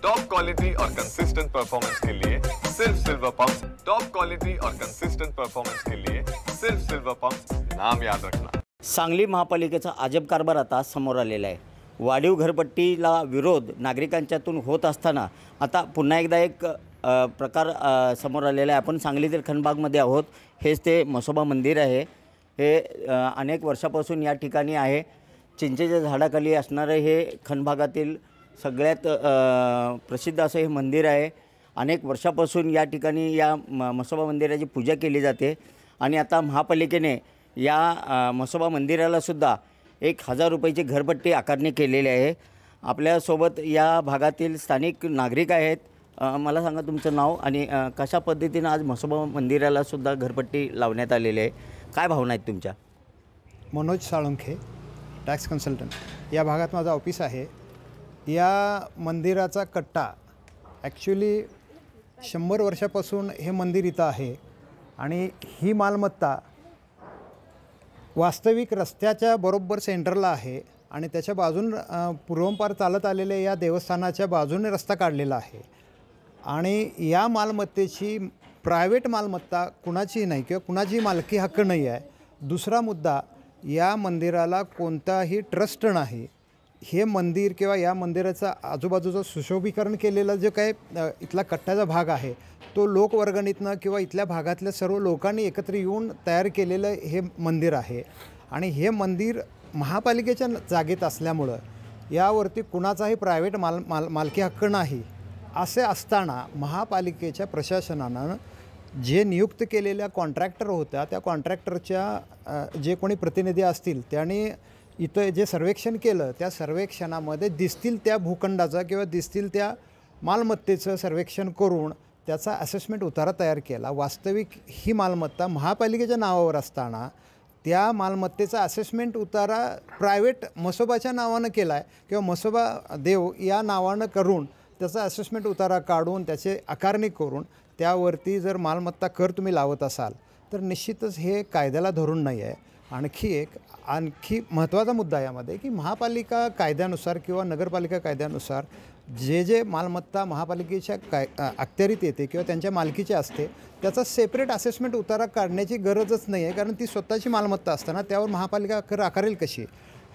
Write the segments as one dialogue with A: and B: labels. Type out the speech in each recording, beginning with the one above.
A: Top quality और consistent performance के लिए सिर्फ सिल्वर पंप्स। टॉप क्वालिटी और कंसिस्टेंट परफॉर्मेंस के लिए सिर्फ सिल्वर पंप्स, नाम याद रखना।
B: सांगली महापालिकेचा अजब कारभार आता समोर आलेला आहे। वाढीव घरपट्टीला विरोध नागरिकांच्यातून होत असताना आता पुन्हा एकदा एक प्रकार समोर आलेला आहे। आपण सांगलीतील खनबागमध्ये आहोत। हेच ते म्हसोबा मंदिर आहे। हे अनेक वर्षापासून या ठिकाणी आहे। चिंचेच्या झाडाखाली असणारे हे खनभागातील सगळ्यात प्रसिद्ध असं हे मंदिर आहे। अनेक वर्षापासून या ठिकाणी या म्हसोबा मंदिराची पूजा केली जाते आणि आता महापालिकेने या म्हसोबा मंदिराला सुद्धा 1000 रुपयाची घरपट्टी आकारणी केलेली आहे। आपल्यासोबत या भागातील स्थानिक नागरिक आहेत। मला सांगा तुमचं नाव आणि कशा पद्धतीने आज म्हसोबा मंदिराला सुद्धा घरपट्टी लावण्यात आलेली आहे, काय भावना आहेत तुमच्या?
C: Manoj Salunkhe, tax consultant. या भागात माझं ऑफिस आहे। या मंदिराचा कट्टा ॲक्च्युली 100 वर्षापासून हे मंदिर इथं आहे आणि ही मालमत्ता वास्तविक रस्त्याच्या बरोबर सेंटरला आहे आणि त्याच्या बाजून पूर्वंपार चालत आलेल्या या देवस्थानाच्या बाजूने रस्ता काढलेला आहे आणि या मालमत्तेची प्रायव्हेट मालमत्ता कुणाचीही नाही किंवा कुणाची मालकी हक्क नाही आहे। दुसरा मुद्दा, या मंदिराला कोणताही ट्रस्ट नाही। हे मंदिर किंवा या मंदिराचा आजूबाजूचं सुशोभीकरण केलेलं जे काही इथला कट्ट्याचा भाग आहे तो लोकवर्गणीतनं किंवा इथल्या भागातल्या सर्व लोकांनी एकत्र येऊन तयार केलेलं हे मंदिर आहे आणि हे मंदिर महापालिकेच्या जागेत असल्यामुळं यावरती कुणाचाही प्रायव्हेट मालकी हक्क नाही। असे असताना महापालिकेच्या प्रशासनानं जे नियुक्त केलेल्या कॉन्ट्रॅक्टर होत्या त्या कॉन्ट्रॅक्टरच्या जे कोणी प्रतिनिधी असतील त्यांनी इथं जे सर्वेक्षण केलं त्या सर्वेक्षणामध्ये दिसतील त्या भूखंडाचा किंवा दिसतील त्या मालमत्तेचं सर्वेक्षण करून त्याचा असेसमेंट उतारा तयार केला। वास्तविक ही मालमत्ता महापालिकेच्या नावावर असताना त्या मालमत्तेचा असेसमेंट उतारा प्रायव्हेट म्हसोबाच्या नावानं केला आहे किंवा म्हसोबा देव या नावानं करून त्याचा असेसमेंट उतारा काढून त्याचे आकारणी करून त्यावरती जर मालमत्ता कर तुम्ही लावत असाल तर निश्चितच हे कायद्याला धरून नाही आहे। आणखी महत्त्वाचा मुद्दा यामध्ये की महापालिका कायद्यानुसार किंवा नगरपालिका कायद्यानुसार जे मालमत्ता महापालिकेच्या अखत्यारीत येते किंवा त्यांच्या मालकीची असते त्याचा सेपरेट असेसमेंट उतारा काढण्याची गरजच नाही आहे, कारण ती स्वतःची मालमत्ता असताना त्यावर महापालिका कर आकारेल कशी?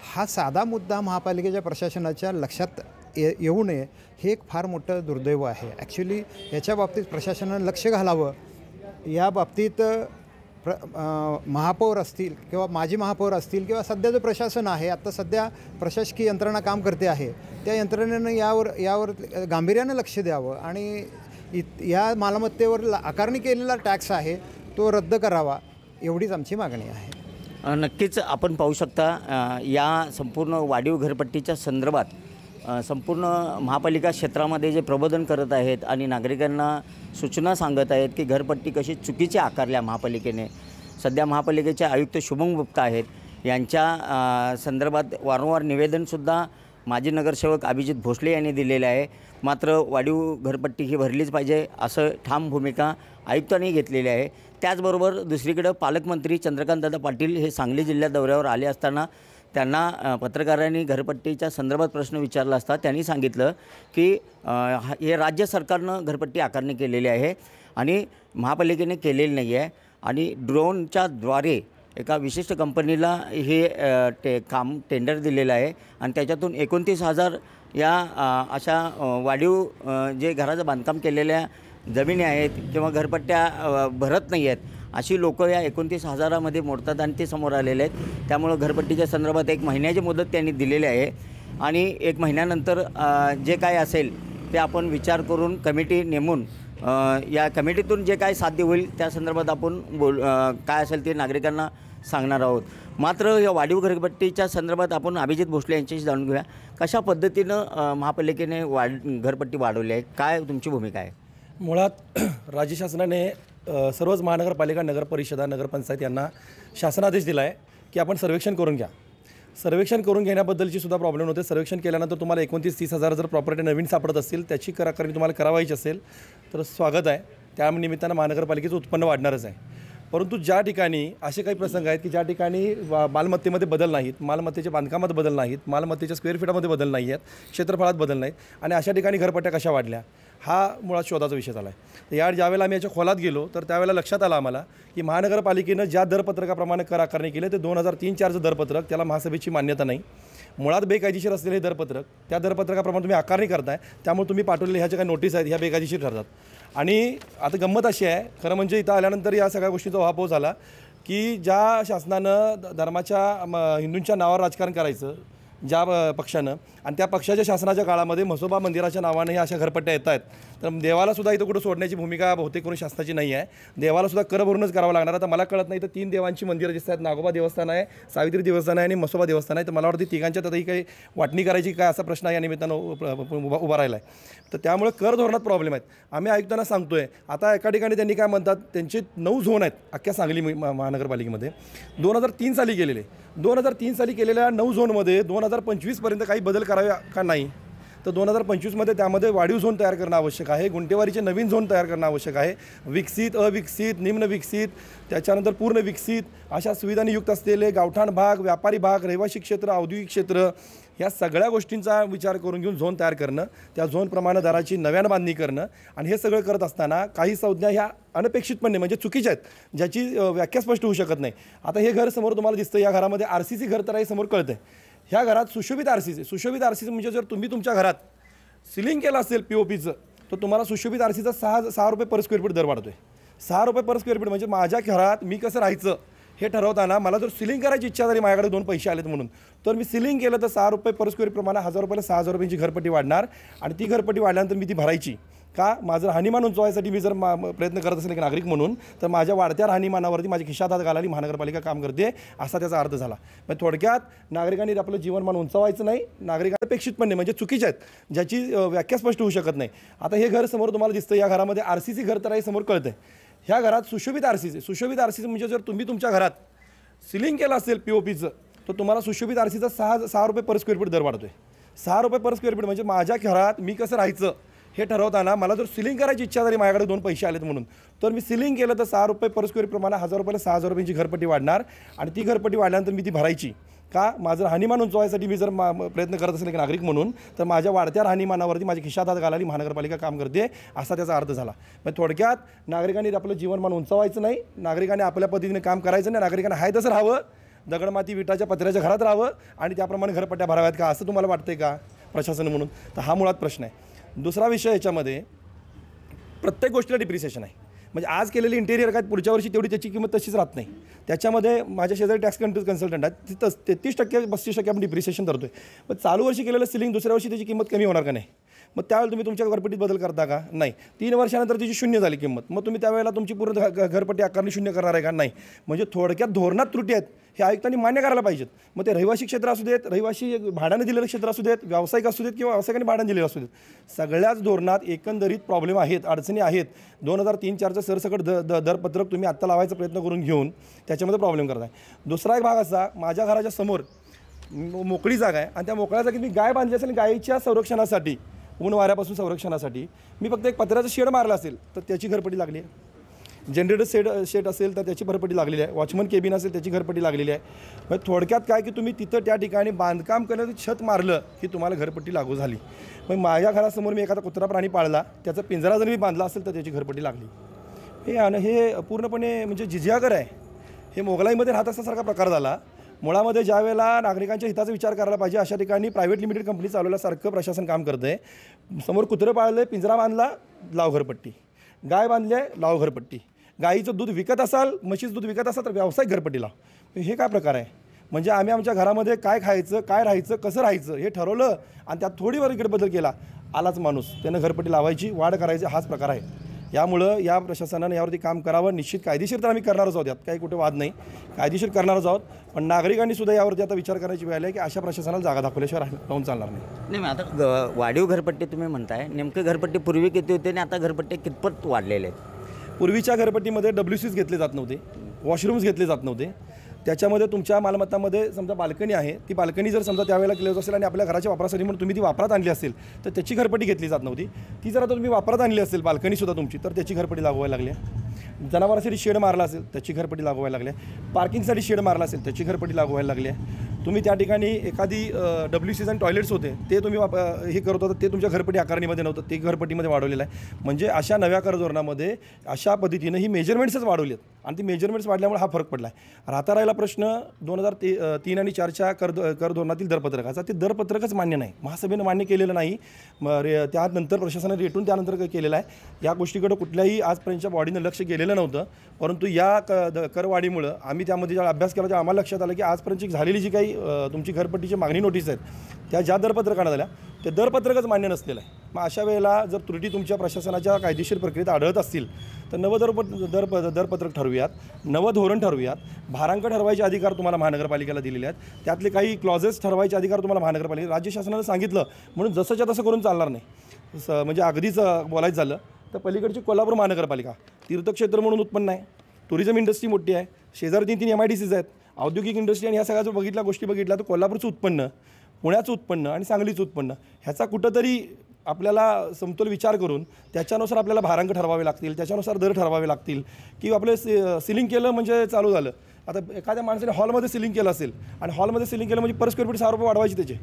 C: हा साधा मुद्दा महापालिकेच्या प्रशासनाच्या लक्षात येऊ नये हे एक फार मोठं दुर्दैव आहे। ॲक्च्युली याच्या बाबतीत प्रशासनानं लक्ष घालावं। या बाबतीत महापौर असतील किंवा माजी महापौर असतील किंवा सध्या जो प्रशासन आहे, आत्ता सध्या प्रशासकीय यंत्रणा काम करते आहे, त्या यंत्रणेनं यावर गांभीर्यानं लक्ष द्यावं आणि या मालमत्तेवर आकारणी केलेला टॅक्स आहे तो रद्द करावा, एवढीच आमची मागणी आहे।
B: नक्कीच आपण पाहू शकता या संपूर्ण वाढीव घरपट्टीच्या संदर्भात संपूर्ण महापालिका क्षेत्रामध्ये जे प्रबोधन करत आहेत आणि नागरिकांना सूचना सांगत आहेत की घरपट्टी कशी चुकीची आकारल्या महापालिकेने। सध्या महापालिकेचे आयुक्त शुभम गुप्ता आहेत, यांच्या संदर्भात वारंवार निवेदनसुद्धा माजी नगरसेवक अभिजित भोसले यांनी दिलेले आहे। मात्र वाढीव घरपट्टी ही भरलीच पाहिजे असं ठाम भूमिका आयुक्तांनी घेतलेली आहे। त्याचबरोबर दुसरीकडे पालकमंत्री चंद्रकांतदादा पाटील हे सांगली जिल्ह्यात दौऱ्यावर आले असताना त्यांना पत्रकारांनी घरपट्टीच्या संदर्भात प्रश्न विचारला असता त्यांनी सांगितलं की हे राज्य सरकारनं घरपट्टी आकारणी केलेली आहे आणि महापालिकेने केलेली नाही आहे आणि ड्रोनच्या द्वारे एका विशिष्ट कंपनीला हे काम टेंडर दिलेलं आहे आणि त्याच्यातून 29,000 या अशा वाढीव जे घराचं बांधकाम केलेल्या जमिनी आहेत किंवा घरपट्ट्या भरत नाही आहेत अशी लोक या 29,000मध्ये मोडतात आणि ते समोर आलेले आहेत। त्यामुळे घरपट्टीच्या संदर्भात 1 महिन्याची मुदत त्यांनी दिलेली आहे आणि 1 महिन्यानंतर जे काय असेल ते आपण विचार करून कमिटी नेमून या कमिटीतून जे काय साध्य होईल त्या संदर्भात आपण काय असेल ते नागरिकांना सांगणार आहोत। मात्र या वाढीव घरपट्टीच्या संदर्भात आपण अभिजित भोसले यांच्याशी जाणून घेऊया कशा पद्धतीनं महापालिकेने घरपट्टी वाढवली आहे, काय तुमची भूमिका आहे?
D: मुळात राज्य शासनाने सर्वच महानगरपालिका, नगरपरिषदा, नगरपंचायत यांना शासनादेश दिला आहे की आपण सर्वेक्षण करून घ्या। सर्वेक्षण करून घेण्याबद्दलची सुद्धा प्रॉब्लेम होते। सर्वेक्षण केल्यानंतर तुम्हाला 29-30 हजार जर प्रॉपर्टी नवीन सापडत असतील त्याची कर आकारणी तुम्हाला करावायची असेल तर स्वागत आहे, त्या निमित्तानं महानगरपालिकेचं उत्पन्न वाढणारच आहे। परंतु ज्या ठिकाणी असे काही प्रसंग आहेत की ज्या ठिकाणी मालमत्तेमध्ये बदल नाहीत, मालमत्तेच्या बांधकामात बदल नाहीत, मालमत्तेच्या स्क्वेअर फीटामध्ये बदल नाही आहेत, क्षेत्रफळात बदल नाहीत आणि अशा ठिकाणी घरपट्ट्या कशा वाढल्या, हा मुळात शोधाचा विषय झाला आहे. तर या ज्यावेळेला आम्ही याच्या खोलात गेलो तर त्यावेळेला लक्षात आलं आम्हाला की महानगरपालिकेनं ज्या दरपत्रकाप्रमाणे कर आकारणी केले ते 2003-04चं दरपत्रक, त्याला महासभेची मान्यता नाही. मुळात बेकायदेशीर असलेले हे दरपत्रक, त्या दरपत्रकाप्रमाणे तुम्ही आकारणी करताय, त्यामुळे तुम्ही पाठवलेल्या ह्या ज्या काही नोटीस आहेत ह्या बेकायदेशीर ठरतात. आणि आता गंमत अशी आहे, खरं म्हणजे इथं आल्यानंतर या सगळ्या गोष्टीचा उहापोह झाला की ज्या शासनानं धर्माच्या हिंदूंच्या नावावर राजकारण करायचं, ज्या पक्षानं, आणि त्या पक्षाच्या शासनाच्या काळामध्ये म्हसोबा मंदिराच्या नावाने अशा घरपट्ट्या येत आहेत, तर देवालासुद्धा इथं कुठं सोडण्याची भूमिका बहुतेक करून शासनाची नाही आहे. देवालासुद्धा कर भरूनच करावं लागणार. आता मला कळत नाही तर 3 देवांची मंदिरं दिसत आहेत, नागोबा देवस्थान आहे, सावित्री देवस्थान आहे आणि म्हसोबा देवस्थान आहे. तर मला वाटतं तिघांच्या त्यातही काही वाटणी करायची काय असा प्रश्न या निमित्तानं उभा राहिला आहे. तर त्यामुळे कर धोरणात प्रॉब्लेम आहेत. आम्ही आयुक्तांना सांगतो आहे, आता एका ठिकाणी त्यांनी काय म्हणतात, त्यांचे 9 झोन आहेत अख्ख्या सांगली महानगरपालिकेमध्ये 2003 साली केलेले. 2003 साली केलेल्या 9 झोनमध्ये 2025पर्यंत काही बदल करावे का नाही, तर 2025मध्ये त्यामध्ये वाढीव झोन तयार करणं आवश्यक आहे, गुंठेवारीचे नवीन झोन तयार करणं आवश्यक आहे, विकसित, अविकसित, निम्न विकसित, त्याच्यानंतर पूर्ण विकसित अशा सुविधांनी युक्त असलेले गावठाण भाग, व्यापारी भाग, रहिवासी क्षेत्र, औद्योगिक क्षेत्र, या सगळ्या गोष्टींचा विचार करून घेऊन झोन तयार करणं, त्या झोनप्रमाणे दराची नव्यानं बांधणी करणं. आणि हे सगळं करत असताना काही संज्ञा ह्या अनपेक्षितपणे म्हणजे चुकीच्या आहेत, ज्याची व्याख्या स्पष्ट होऊ शकत नाही. आता हे घर समोर तुम्हाला दिसतं, या घरामध्ये RCC घर तर आहे, समोर कळतं आहे. ह्या घरात सुशोभित RCC म्हणजे जर तुम्ही तुमच्या घरात सिलिंग केलं असेल POPचं, तर तुम्हाला सुशोभित RCCचा 6 रुपये पर स्क्वेअर फीट दर वाढतो आहे. 6 रुपये पर स्क्वेअर फीट म्हणजे माझ्या घरात मी कसं राहायचं हे ठरवताना मला जर सिलिंग करायची इच्छा झाली, माझ्याकडे 2 पैसे आलेत म्हणून, तर मी सिलिंग केलं तर 6 रुपये पर स्क्वेअर प्रमाणे 1000 रुपयाला 6000 रुपयांची घरपट्टी वाढणार. आणि ती घरपट्टी वाढल्यानंतर मी ती भरायची का, माझं राहणीमान उंचवायसाठी मी जर प्रयत्न करत असेल एक नागरिक म्हणून, तर माझ्या वाढत्या राहणीमानावरती माझ्या खिशात हात घालायला महानगरपालिका काम करते, असा त्याचा अर्थ झाला. पण थोडक्यात नागरिकांनी आपलं जीवनमान उंचवायचं नाही, नागरिकांपेक्षितपणे म्हणजे चुकीच्या आहेत, ज्याची व्याख्या स्पष्ट होऊ शकत नाही. आता हे घर समोर तुम्हाला दिसतं, या घरामध्ये RCC घर तर आहे, समोर कळतं आहे. ह्या घरात सुशोभित RCC म्हणजे जर तुम्ही तुमच्या घरात सिलिंग केलं असेल POPचं, तर तुम्हाला सुशोभित RCCचा 6 रुपये पर स्क्वेअर फीट दर वाढतो आहे. 6 रुपये पर स्क्वेअर फीट म्हणजे माझ्या घरात मी कसं राहायचं हे ठरवताना मला जर सिलिंग करायची इच्छा झाली, माझ्याकडे 2 पैसे आलेत म्हणून, तर मी सिलिंग केलं तर 6 रुपये पर स्क्वेअर प्रमाणे 1000 रुपयाला 6000 रुपयांची घरपट्टी वाढणार. आणि ती घरपट्टी वाढल्यानंतर मी ती भरायची का, माझं राहणीमान उंचवायसाठी मी जर प्रयत्न करत असेल एक नागरिक म्हणून, तर माझ्या वाढत्या राहणीमानावरती माझ्या खिशात हात घालायला महानगरपालिका काम करते, असा त्याचा अर्थ झाला. पण थोडक्यात नागरिकांनी आपलं जीवनमान उंचवायचं नाही, नागरिकांनी आपल्या पद्धतीने काम करायचं नाही, नागरिकांना आहे तसं राहावं, दगडमाती विटाच्या पत्र्याच्या घरात राहावं आणि त्याप्रमाणे घरपट्ट्या भराव्यात का, असं तुम्हाला वाटतंय का प्रशासन म्हणून? तर हा मुळात प्रश्न आहे. दुसरा विषय याच्यामध्ये प्रत्येक गोष्टीला डिप्रिसिएशन आहे. म्हणजे आज केलेली इंटेरियर काय पुढच्या वर्षी तेवढी त्याची किंमत तशीच राहत नाही. त्याच्यामध्ये माझ्या शेजारी टॅक्स कन्सल्टंट आहेत, तिथं 33% आपण डिप्रिसिएशन धरतो आहे. पण चालू वर्षी केलेलं सिलिंग दुसऱ्या वर्षी त्याची किंमत कमी होणार का नाही? मग त्यावेळेला तुम्ही तुमच्या घरपट्टीत बदल करता का? नाही. 3 वर्षानंतर त्याची 0 झाली किंमत, मग तुम्ही त्यावेळेला तुमची पूर्ण घरपट्टी आकारणी 0 करणार आहे का? नाही. म्हणजे थोडक्यात धोरणात त्रुटी आहेत, हे आयुक्तांनी मान्य करायला पाहिजेत. मग ते रहिवासी क्षेत्र असू देत, रहिवासी भाड्याने दिलेलं क्षेत्र असू देत, व्यावसायिक असू देत किंवा व्यावसायिकांनी भाड्याने दिलेलं असू देत, सगळ्याच धोरणात एकंदरीत प्रॉब्लेम आहेत, अडचणी आहेत. 2003-04चं सरसकट दरपत्रक तुम्ही आत्ता लावायचा प्रयत्न करून घेऊन त्याच्यामध्ये प्रॉब्लेम करताय. दुसरा एक भाग असा, माझ्या घराच्या समोर मोकळी जागा आहे आणि त्या मोकळ्या जागेत मी गाय बांधली असेल, गायीच्या संरक्षणासाठी, ऊन वाऱ्यापासून संरक्षणासाठी मी फक्त एक पत्र्याचं शेड मारलं असेल तर त्याची घरपट्टी लागली आहे. जनरेटर शेड असेल तर त्याची घरपट्टी लागलेली आहे. वॉचमन केबिन असेल त्याची घरपट्टी लागलेली आहे. म्हणजे थोडक्यात काय की तुम्ही तिथं त्या ठिकाणी बांधकाम करण्याचं छत मारलं की तुम्हाला घरपट्टी लागू झाली. मग माझ्या घरासमोर मी एखादा कुत्रा प्राणी पाळला, त्याचा पिंजरा जर मी बांधला असेल तर त्याची घरपट्टी लागली. हे पूर्णपणे म्हणजे जिजियागर आहे. हे मोगलाईमध्ये राहत असल्यासारखा प्रकार झाला. मुळामध्ये ज्या वेळेला नागरिकांच्या हिताचा विचार करायला पाहिजे अशा ठिकाणी प्रायव्हेट लिमिटेड कंपनी चालवल्यासारखं प्रशासन काम करतं आहे. समोर कुत्रं पाळलं, पिंजरा बांधला, लाव घरपट्टी, गाय बांधली आहे, लाव घरपट्टी, गाईचं दूध विकत असाल, म्हशीचं दूध विकत असाल तर व्यावसायिक घरपट्टी लाव. हे काय प्रकार आहे? म्हणजे आम्ही आमच्या घरामध्ये काय खायचं, काय राहायचं, कसं राहायचं हे ठरवलं आणि त्यात थोडी वर इकडे बदल केला, आलाच माणूस, त्यानं घरपट्टी लावायची, वाढ करायची, हाच प्रकार आहे. यामुळं या प्रशासनानं यावरती काम करावं. निश्चित कायदेशीर तर आम्ही करणारच आहोत, यात काही कुठे वाद नाही, कायदेशीर करणारच आहोत. पण नागरिकांनी सुद्धा यावरती आता विचार करायची वेळ आहे की अशा प्रशासनाला जागा दाखवल्याशिवाय राहून चालणार नाही.
B: नाही, आता वाढीव घरपट्टी तुम्ही म्हणताय, नेमकं घरपट्टी पूर्वी किती होते आणि आता घरपट्टी कितपत वाढलेले आहेत?
D: पूर्वीच्या घरपट्टीमध्ये WCs घेतले जात नव्हते, वॉशरूम्स घेतले जात नव्हते. त्याच्यामध्ये तुमच्या मालमत्तामध्ये समजा बाल्कनी आहे, ती बाल्कनी जर समजा त्यावेळेला केली असेल आणि आपल्या घराच्या वापरासाठी म्हणून तुम्ही ती वापरात आणली असेल तर त्याची घरपट्टी घेतली जात नव्हती. ती जर आता तुम्ही वापरात आणली असेल बाल्कनीसुद्धा तुमची, तर त्याची घरपट्टी लागू व्हायला लागली. जनावरांसाठी शेड मारला असेल त्याची घरपट्टी लागू व्हायला लागली आहे, पार्किंगसाठी शेड मारला असेल त्याची घरपट्टी लागू व्हायला लागली आहे. तुम्ही त्या ठिकाणी एखादी WC टॉयलेट्स होते ते तुम्ही हे करत होता, ते तुमच्या घरपट्टी आकारणीमध्ये नव्हतं, ते घरपट्टीमध्ये वाढवलेलं आहे. म्हणजे अशा नव्या कर धोरणामध्ये अशा पद्धतीनं ही मेजरमेंट्सच वाढवली आहेत आणि ती मेजरमेंट्स वाढल्यामुळे हा फरक पडला आहे. राहता राहिला प्रश्न 2003 आणि 4च्या कर धोरणातील दरपत्रकाचा, ते दरपत्रकच मान्य नाही, महासभेनं मान्य केलेलं नाही. त्यानंतर प्रशासनाने रेटून त्यानंतर केलेलं आहे. या गोष्टीकडे कुठल्याही आजपर्यंतच्या बॉडीनं लक्ष गेलेलं नव्हतं, परंतु या करवाढीमुळं आम्ही त्यामध्ये जेव्हा अभ्यास केला तेव्हा आम्हाला लक्षात आलं की आजपर्यंतची झालेली जी काही तुमची घरपट्टीची मागणी नोटीस आहेत त्या ज्या दरपत्रकानं झाल्या ते दरपत्रकच मान्य नसलेलं आहे. मग अशा वेळेला जर त्रुटी तुमच्या प्रशासनाच्या कायदेशीर प्रक्रियेत आढळत असतील तर नवं दरपत्रक ठरवूयात, नवं धोरण ठरवूयात. भारांक ठरवायचे अधिकार तुम्हाला महानगरपालिकेला दिलेले आहेत, त्यातले काही क्लॉजेस ठरवायचे अधिकार तुम्हाला महानगरपालिका, राज्य शासनानं सांगितलं म्हणून जसंच्या तसं करून चालणार नाही. म्हणजे अगदीच बोलायचं झालं तर पलीकडची कोल्हापूर महानगरपालिका तीर्थक्षेत्र म्हणून उत्पन्न आहे, टुरिझम इंडस्ट्री मोठी आहे, शेजारी 3 MIDCs आहेत, औद्योगिक इंडस्ट्री, आणि ह्या सगळ्या जर गोष्टी बघितल्या तर कोल्हापूरचं उत्पन्न, पुण्याचं उत्पन्न आणि सांगलीचं उत्पन्न ह्याचा कुठंतरी आपल्याला समतोल विचार करून त्याच्यानुसार आपल्याला भारांक ठरवावे लागतील, त्याच्यानुसार दर ठरवावे लागतील. की आपले सिलिंग केलं म्हणजे चालू झालं. आता एखाद्या माणसाने हॉलमध्ये सिलिंग केलं असेल आणि हॉलमध्ये सिलिंग केलं म्हणजे पर स्क्वेअर फीट 6 रुपये वाढवायचे त्याचे.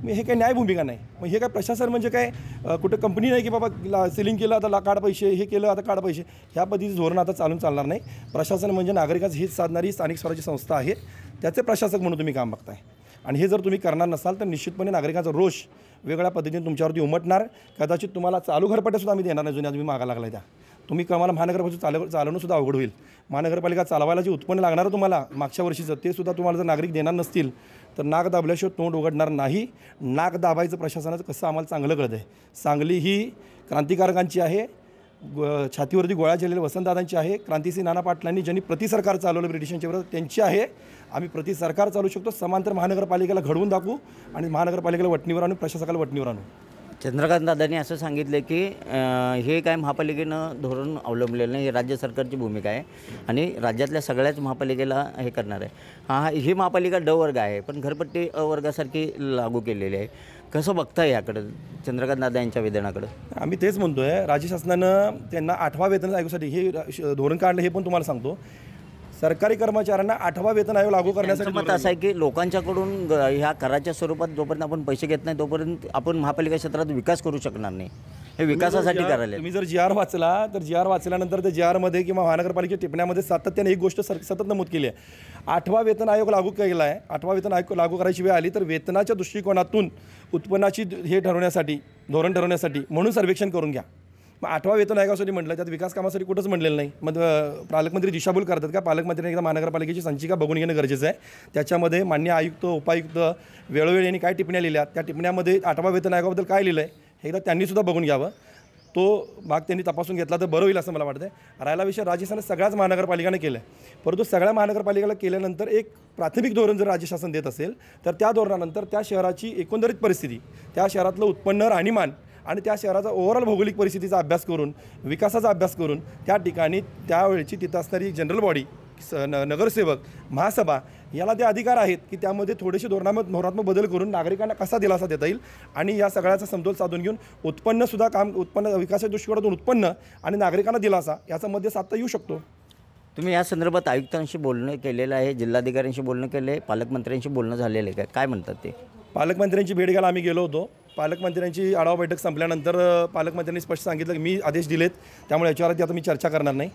D: मग हे काही न्याय भूमिका नाही. मग हे काय प्रशासन म्हणजे काय कुठं कंपनी नाही की बाबा सिलिंग केलं आता काढ पैसे, हे केलं आता काढ पैसे, ह्या पद्धतीचं धोरण आता चालणार नाही. प्रशासन म्हणजे नागरिकांचं हित साधणारी स्थानिक स्वराज्य संस्था आहे, त्याचे प्रशासक म्हणून तुम्ही काम बघताय. आणि हे जर तुम्ही करणार नसाल तर निश्चितपणे नागरिकांचा रोष वेगळ्या पद्धतीने तुमच्यावरती उमटणार. कदाचित तुम्हाला चालू घरपट्ट्यासुद्धा आम्ही देणार नाही जुन्या तुम्ही मागा लागला त्या. तुम्ही आम्हाला महानगरपालिका चालवणंसुद्धा अवघड होईल. महानगरपालिका चालवायला जे उत्पन्न लागणार तुम्हाला मागच्या वर्षीचं ते सुद्धा तुम्हाला जर नागरिक देणार नसतील तर नाक दाबल्याशिवाय तोंड उघडणार नाही. नाक दाबायचं प्रशासनाचं कसं आम्हाला चांगलं कळतं आहे. सांगली ही क्रांतिकारकांची आहे, छातीवरती गोळ्या झालेल्या वसंतदादांची आहे, क्रांतिसिंह नाना पाटलांनी ज्यांनी प्रतिसरकार चालवलं ब्रिटिशांच्या विरोधात त्यांची आहे. आम्ही प्रतिसरकार चालू शकतो, समांतर महानगरपालिकेला घडवून दाखवू आणि महानगरपालिकेला वटणीवर आणू, प्रशासकाला वटणीवर आणू.
B: चंद्रकांत दादांनी असं सांगितलं की हे काय महापालिकेनं धोरण अवलंबलेलं नाही, हे राज्य सरकारची भूमिका आहे आणि राज्यातल्या सगळ्याच महापालिकेला हे करणार आहे. ही महापालिका ड वर्ग आहे पण घरपट्टी अ वर्गासारखी लागू केलेली आहे. कसं बघताय याकडं चंद्रकांत दादा यांच्या विधानाकडं?
D: आम्ही तेच म्हणतो आहे, राज्य शासनानं त्यांना 8वा वेतन आयोगासाठी हे धोरण काढलं. हे पण तुम्हाला सांगतो, सरकारी कर्मचाऱ्यांना 8वा वेतन आयोग लागू करण्यासाठी
B: मत असं आहे की लोकांच्याकडून ह्या कराच्या स्वरूपात जोपर्यंत आपण पैसे घेत नाही तोपर्यंत आपण महापालिका क्षेत्रात विकास करू शकणार नाही. हे विकासासाठी करायला.
D: तुम्ही जर GR वाचला तर GR वाचल्यानंतर त्या GRमध्ये किंवा महानगरपालिकेच्या टिप्पण्यामध्ये सातत्याने एक गोष्ट सतत नमूद केली आहे, 8वा वेतन आयोग लागू केला आहे. 8वा वेतन आयोग लागू करायची वेळ आली तर वेतनाच्या दृष्टिकोनातून उत्पन्नाची हे ठरवण्यासाठी, धोरण ठरवण्यासाठी म्हणून सर्वेक्षण करून घ्या. मग 8वा वेतन आयोगासाठी म्हटलं, त्यात विकास कामासाठी कुठंच म्हटलेलं नाही. मग पालकमंत्री दिशाभूल करतात का? पालकमंत्र्यांनी एकदा महानगरपालिकेची संचिका बघून घेणं गरजेचं आहे. त्याच्यामध्ये मान्य आयुक्त, उपायुक्त वेळोवेळी यांनी काय टिप्पण्या लिहिल्या, त्या टिप्पण्यामध्ये 8वा वेतन आयोगाबद्दल काय लिहिलं आहे हे एकदा त्यांनीसुद्धा बघून घ्यावं. तो भाग त्यांनी तपासून घेतला तर बरं होईल असं मला वाटतं. राहिला विषय राज्य शासन सगळ्याच महानगरपालिकांनी केलं आहे, परंतु सगळ्या महानगरपालिकेला केल्यानंतर एक प्राथमिक धोरण जर राज्य शासन देत असेल तर त्या धोरणानंतर त्या शहराची एकंदरीत परिस्थिती, त्या शहरातलं उत्पन्न, राहणीमान आणि त्या शहराचा ओव्हरऑल भौगोलिक परिस्थितीचा अभ्यास करून, विकासाचा अभ्यास करून त्या ठिकाणी त्यावेळची तिथं असणारी जनरल बॉडी, नगरसेवक, महासभा याला ते अधिकार आहेत की त्यामध्ये थोडेसे धोरणात्मक बदल करून नागरिकांना कसा दिलासा देता येईल आणि या सगळ्याचा समतोल साधून घेऊन उत्पन्नसुद्धा उत्पन्न विकासाच्या दृष्टिकोनातून उत्पन्न आणि नागरिकांना दिलासा याचा मध्ये साधता येऊ शकतो.
B: तुम्ही या संदर्भात आयुक्तांशी बोलणं केलेलं आहे, जिल्हाधिकाऱ्यांशी बोलणं केलं आहे, पालकमंत्र्यांशी बोलणं झालेलं आहे काय म्हणतात ते?
D: पालकमंत्र्यांची भेट घ्यायला आम्ही गेलो होतो. पालकमंत्र्यांची आढावा बैठक संपल्यानंतर पालकमंत्र्यांनी स्पष्ट सांगितलं की मी आदेश दिलेत त्यामुळे याच्यावरती आता मी चर्चा करणार नाही.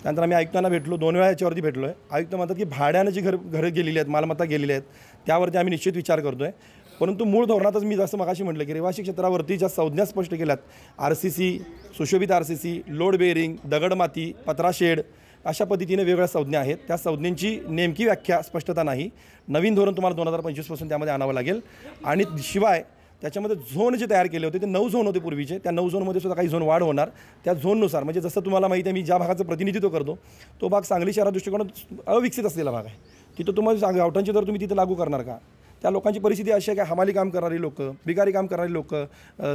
D: त्यानंतर आम्ही आयुक्तांना भेटलो, 2 वेळा याच्यावरती भेटलो आहे. आयुक्त म्हणतात की भाड्यानं जी घरं गेलेली आहेत, मालमत्ता गेलेल्या आहेत त्यावरती आम्ही निश्चित विचार करतो आहे. परंतु मूळ धोरणातच मी जसं मगाशी म्हटलं की रहिवासी क्षेत्रावरती ज्या संज्ञा स्पष्ट केल्यात, RCC, सुशोभित RCC, लोड बेअरिंग, दगडमाती, पत्राशेड, अशा पद्धतीने वेगवेगळ्या संज्ञा आहेत. त्या संज्ञांची नेमकी व्याख्या स्पष्टता नाही. नवीन धोरण तुम्हाला 2025पासून त्यामध्ये आणावं लागेल. आणि शिवाय त्याच्यामध्ये झोन जे तयार केले होते ते 9 झोन होते पूर्वीचे, त्या 9 झोनमध्ये सुद्धा काही झोन वाढ होणार. त्या झोननुसार म्हणजे जसं तुम्हाला माहिती आहे मी ज्या भागाचं प्रतिनिधित्व करतो तो भाग सांगली शहरा दृष्टिकोनात अविकसित असलेला भाग आहे. तिथं तुम्हाला गावठांची दर तुम्ही तिथे लागू करणार का? त्या लोकांची परिस्थिती अशी आहे की हमाली काम करणारी लोक, बिगारी काम करणारी लोक,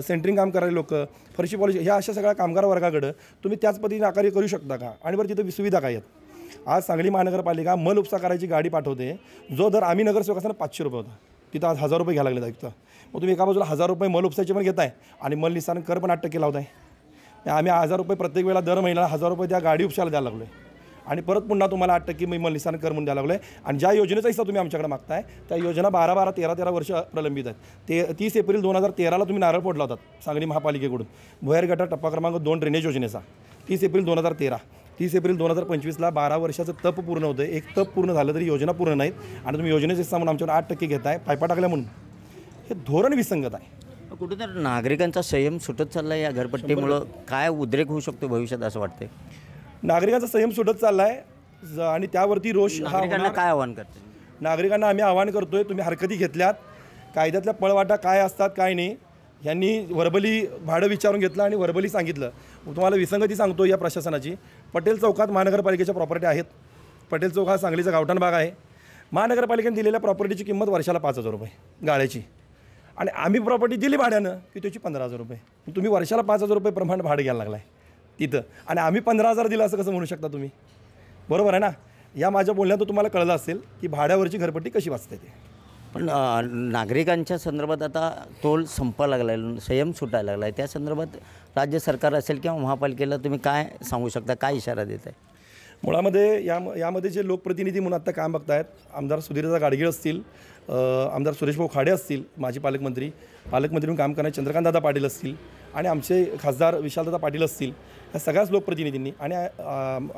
D: सेंटरिंग काम करणारी लोक, फरशी पॉलिश, ह्या अशा सगळ्या कामगार वर्गाकडं तुम्ही त्याच पद्धतीने आकारी करू शकता का? आणि बरं तिथं सुविधा काय आहेत? आज सांगली महानगरपालिका मल उपसा करायची गाडी पाठवते, जो दर आम्ही नगरसेवक असताना 500 रुपये होता, तिथं आज 1000 रुपये घ्यायला लागले. मग तुम्ही एका बाजूला 1000 रुपये मल उपसाचे पण घेताय आणि मल निस्तारण कर पण 8% लावताय. आम्ही 1000 रुपये प्रत्येक वेळेला दर महिन्याला 1000 रुपये त्या गाडी उपचाराला द्यायला लागलो आहे आणि परत पुन्हा तुम्हाला 8% मी मलिसान कर म्हणून द्यायला लागलो आहे. आणि ज्या योजनेचा हिस्सा तुम्ही आमच्याकडे मागताय त्या योजना 12-12, 13-13 वर्ष प्रलंबित आहेत. 30 एप्रिल 2013ला तुम्ही नारळ फोडला होता सांगली महापालिकेकडून भुयार गटार टप्पा क्रमांक 2 ड्रेनेज योजनेचा. 30 एप्रिल 2013. 30 एप्रिल 2025ला 12 वर्षाचं तप पूर्ण होतं. एक तप पूर्ण झालं तरी योजना पूर्ण नाहीत आणि तुम्ही योजनेचा हिस्सा म्हणून आमच्याकडे 8% घेताय पायपा टाकल्या म्हणून. हे धोरण विसंगत आहे.
B: कुठेतरी नागरिकांचा संयम सुटत चालला या घरपट्टीमुळं. काय उद्रेक होऊ शकतो भविष्यात असं वाटतंय?
D: नागरिकांचा संयम सुटत चालला आहे आणि त्यावरती रोष हा
B: नागरिकांना काय आव्हान करते?
D: नागरिकांना आम्ही आवाहन करतोय, तुम्ही हरकती घेतल्यात, कायद्यातल्या पळवाटा काय असतात काय नाही यांनी वर्बली भाडं विचारून घेतलं आणि वर्बली सांगितलं. तुम्हाला विसंगती सांगतो या प्रशासनाची. पटेल चौकात महानगरपालिकेच्या प्रॉपर्टी आहेत. पटेल चौक हा सांगलीचा गावठाण भाग आहे. महानगरपालिकेने दिलेल्या प्रॉपर्टीची किंमत वर्षाला 5000 रुपये गाळ्याची आणि आम्ही प्रॉपर्टी दिली भाड्यानं की त्याची 15000 रुपये. तुम्ही वर्षाला 5000 रुपये प्रमाणे भाडं घ्यायला लागलाय तिथं आणि आम्ही 15000 दिलं असं कसं म्हणू शकता तुम्ही? बरोबर आहे ना? या माझ्या बोलण्यात तुम्हाला कळलं असेल की भाड्यावरची घरपट्टी कशी वाचते ते.
B: पण नागरिकांच्या संदर्भात आता तोल संपायला लागला आहे, संयम सुटायला लागला आहे. त्या संदर्भात राज्य सरकार असेल किंवा महापालिकेला तुम्ही काय सांगू शकता, काय इशारा देत आहे?
D: मुळामध्ये यामध्ये जे लोकप्रतिनिधी म्हणून आत्ता काम बघतायत, आमदार सुधीरदा गाडगीळ असतील, आमदार सुरेशभाऊ खाडे असतील, माजी पालकमंत्री म्हणून काम करणारे चंद्रकांतदादा पाटील असतील आणि आमचे खासदार विशालदादा पाटील असतील, या सगळ्याच लोकप्रतिनिधींनी आणि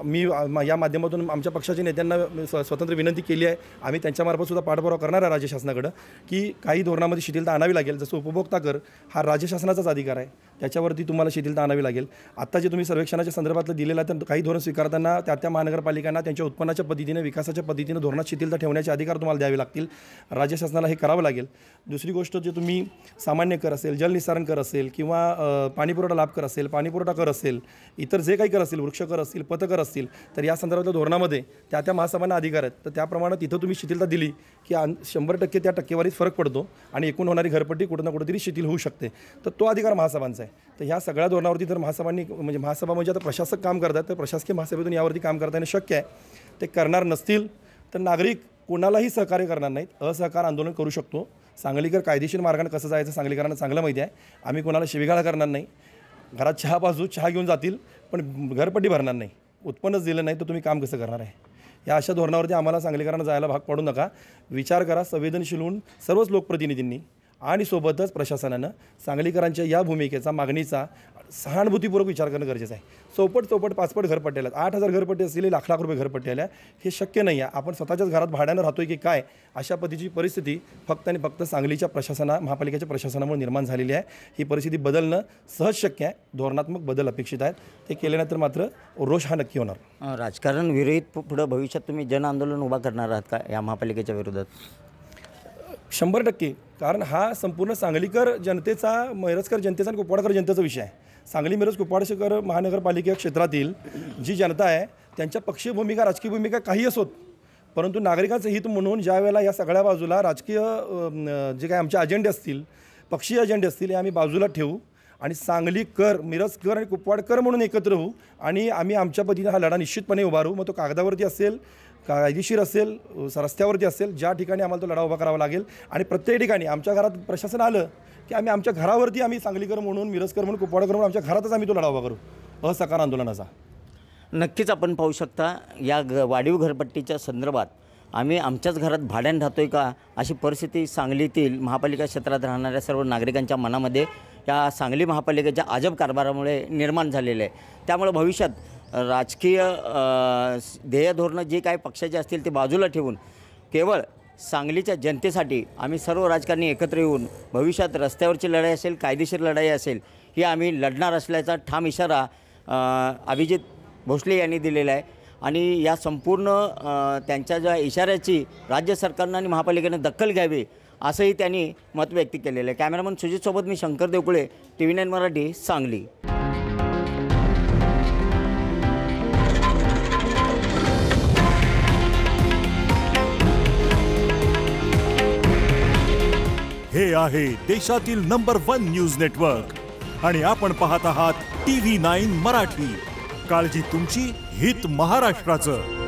D: मी या माध्यमातून आमच्या पक्षाच्या नेत्यांना स्वतंत्र विनंती केली आहे. आम्ही त्यांच्यामार्फतसुद्धा पाठपुरावा करणार आहे राज्य शासनाकडं की काही धोरणामध्ये शिथिलता आणावी लागेल. जसं उपभोक्ता कर हा राज्य शासनाचाच अधिकार आहे, त्याच्यावरती तुम्हाला शिथिलता आणावी लागेल. आत्ता जे तुम्ही सर्वेक्षणाच्या संदर्भातलं दिलेलं आहे तर काही धोरण स्वीकारताना त्या महानगरपालिकांना त्यांच्या उत्पन्नाच्या पद्धतीने विकासाच्या पद्धतीने धोरणात शिथिलता ठेवण्याचे अधिकार तुम्हाला द्यावे लागतील. राज्य शासनाला हे करावं लागेल. दुसरी गोष्ट जे तुम्ही सामान्य कर असेल, जलनिस्सारण कर असेल किंवा पाणीपुरवठा लाभ कर असेल, पाणीपुरवठा कर असेल, इतर जे काही कर असतील, वृक्षकर असतील, पथकर असतील, तर या संदर्भातल्या धोरणामध्ये त्या महासभांना अधिकार आहेत. तर त्याप्रमाणे तिथं तुम्ही शिथिलता दिली की 100% त्या टक्केवारीत फरक पडतो आणि एकूण होणारी घरपट्टी कुठं ना कुठेतरी शिथिल होऊ शकते. तर तो अधिकार महासभांचा आहे. तर ह्या सगळ्या धोरणावरती जर महासभा म्हणजे आता प्रशासक काम करतात तर प्रशासकीय महासभेतून यावरती काम करता येणं शक्य आहे. ते करणार नसतील तर नागरिक कोणालाही सहकार्य करणार नाहीत, असहकार आंदोलन करू शकतो. सांगलीकर कायदेशीर मार्गाने कसं जायचं सांगलीकरांना चांगलं माहिती आहे. आम्ही कोणाला शिवीगाळ करणार नाही. घरात चहा घेऊन जातील पण घरपट्टी भरणार नाही. उत्पन्नच दिलं नाही तर तुम्ही काम कसं करणार आहे? या अशा धोरणावरती आम्हाला सांगलीकरांना जायला भाग पाडू नका. विचार करा संवेदनशील होऊन सर्वच लोकप्रतिनिधींनी आणि सोबतच प्रशासनानं सांगलीकरांच्या या भूमिकेचा, मागणीचा सहानुभूतीपूर्वक विचार करणं गरजेचं आहे. चौपट 5पट घरपट्टी आल्या, 8000 घरपट्टी असलेली लाख रुपये घरपट्टी आल्या. हे शक्य नाही आहे. आपण स्वतःच्याच घरात भाड्यानं राहतोय की काय, अशा पद्धतीची परिस्थिती फक्त आणि फक्त सांगलीच्या महापालिकेच्या प्रशासनामुळे निर्माण झालेली आहे. ही परिस्थिती बदलणं सहज शक्य आहे. धोरणात्मक बदल अपेक्षित आहेत. ते केल्यानंतर मात्र रोष हा नक्की होणार.
B: राजकारण विरहित पुढं भविष्यात तुम्ही जन आंदोलन उभा करणार आहात का या महापालिकेच्या विरोधात?
D: 100%. कारण हा संपूर्ण सांगलीकर जनतेचा, मिरजकर जनतेचा आणि कुपवाडकर जनतेचा विषय आहे. सांगली मिरज कुपवाडकर महानगरपालिका क्षेत्रातील जी जनता आहे त्यांच्या पक्षीय भूमिका, राजकीय भूमिका काही असोत, परंतु नागरिकांचं हित म्हणून ज्या वेळेला या सगळ्या बाजूला राजकीय जे काही आमचे अजेंडे असतील, पक्षीय अजेंडे असतील, हे आम्ही बाजूला ठेवू आणि सांगलीकर, मिरजकर आणि कुपवाडकर म्हणून एकत्र होऊ आणि आम्ही आमच्या पद्धतीने हा लढा निश्चितपणे उभारू. मग तो कागदावरती असेल, कायदेशीर असेल, रस्त्यावरती असेल, ज्या ठिकाणी आम्हाला तो लढा उभा करावा लागेल. आणि प्रत्येक ठिकाणी आमच्या घरात प्रशासन आलं की आम्ही आमच्या घरावरती आम्ही सांगलीकर म्हणून, मिरजकर म्हणून, कुपवाडकर म्हणून आमच्या घरातच आम्ही तो लढा उभा करू असहकार आंदोलनाचा.
B: नक्कीच आपण पाहू शकता या वाढीव घरपट्टीच्या संदर्भात आम्ही आमच्याच घरात भाड्यानं राहतोय का अशी परिस्थिती सांगलीतील महापालिका क्षेत्रात राहणाऱ्या सर्व नागरिकांच्या मनामध्ये या सांगली महापालिकेच्या अजब कारभारामुळे निर्माण झालेलं आहे. त्यामुळे भविष्यात राजकीय ध्येय धोरणं जे काही पक्षाचे असतील ते बाजूला ठेवून केवळ सांगलीच्या जनतेसाठी आम्ही सर्व राजकारणी एकत्र येऊन भविष्यात रस्त्यावरची लढाई असेल, कायदेशीर लढाई असेल, ही आम्ही लढणार असल्याचा ठाम इशारा अभिजित भोसले यांनी दिलेला आहे. आणि या संपूर्ण त्यांच्या ज्या इशाऱ्याची राज्य सरकारनं आणि महापालिकेनं दखल घ्यावी असंही त्यांनी मत व्यक्त केलेलं आहे. कॅमेरामन सुजितसोबत मी शंकर देवकुळे, TV9 मराठी, सांगली.
E: हे आहे देशातील नंबर 1 न्यूज नेटवर्क आणि आपण पाहत आहात TV9 मराठी. काळजी तुमची, हित महाराष्ट्राचं.